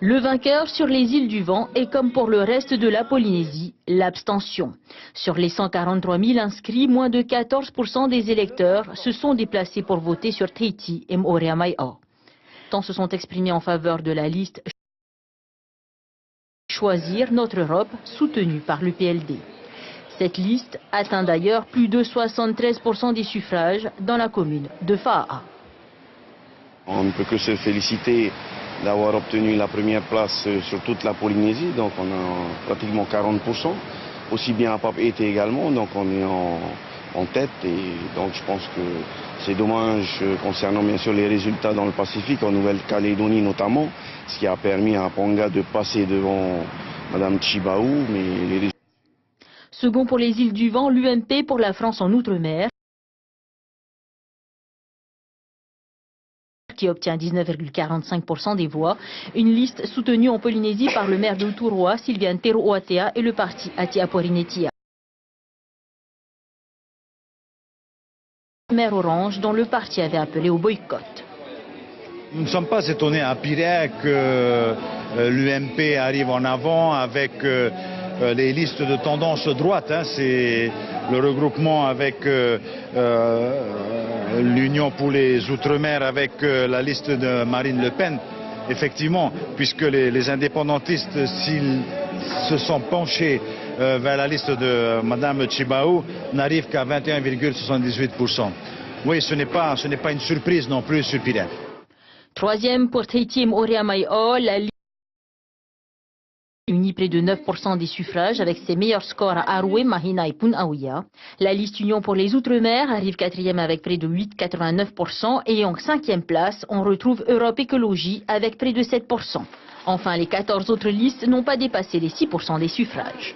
Le vainqueur sur les îles du Vent est comme pour le reste de la Polynésie, l'abstention. Sur les 143 000 inscrits, moins de 14% des électeurs se sont déplacés pour voter sur Tahiti et Moreamai'a. Tant se sont exprimés en faveur de la liste Choisir notre Europe, soutenue par le PLD. Cette liste atteint d'ailleurs plus de 73% des suffrages dans la commune de Fa'a. On ne peut que se féliciter d'avoir obtenu la première place sur toute la Polynésie, donc on a pratiquement 40%, aussi bien à Papeete également, donc on est en tête, et donc je pense que c'est dommage concernant bien sûr les résultats dans le Pacifique, en Nouvelle-Calédonie notamment, ce qui a permis à Ponga de passer devant Mme Chibaou, mais les résultats... Second pour les îles du Vent, l'UMP pour la France en Outre-mer, qui obtient 19,45% des voix, une liste soutenue en Polynésie par le maire de Uturoa, Sylviane Teroatea, et le parti Atiaporinetia. Maire Orange, dont le parti avait appelé au boycott. Nous ne sommes pas étonnés à Pirée que l'UMP arrive en avant avec les listes de tendance droite. C'est le regroupement avec l'Union pour les Outre-mer, avec la liste de Marine Le Pen. Effectivement, puisque les indépendantistes, s'ils se sont penchés vers la liste de Mme Chibaou, n'arrivent qu'à 21,78%. Oui, ce n'est pas une surprise non plus sur Pirée. Troisième pour Tahiti et Moreamai'a, la liste unit près de 9% des suffrages avec ses meilleurs scores à Aroué, Mahina et Punaouia. La liste Union pour les Outre-mer arrive quatrième avec près de 8,89% et en cinquième place, on retrouve Europe Écologie avec près de 7%. Enfin, les 14 autres listes n'ont pas dépassé les 6% des suffrages.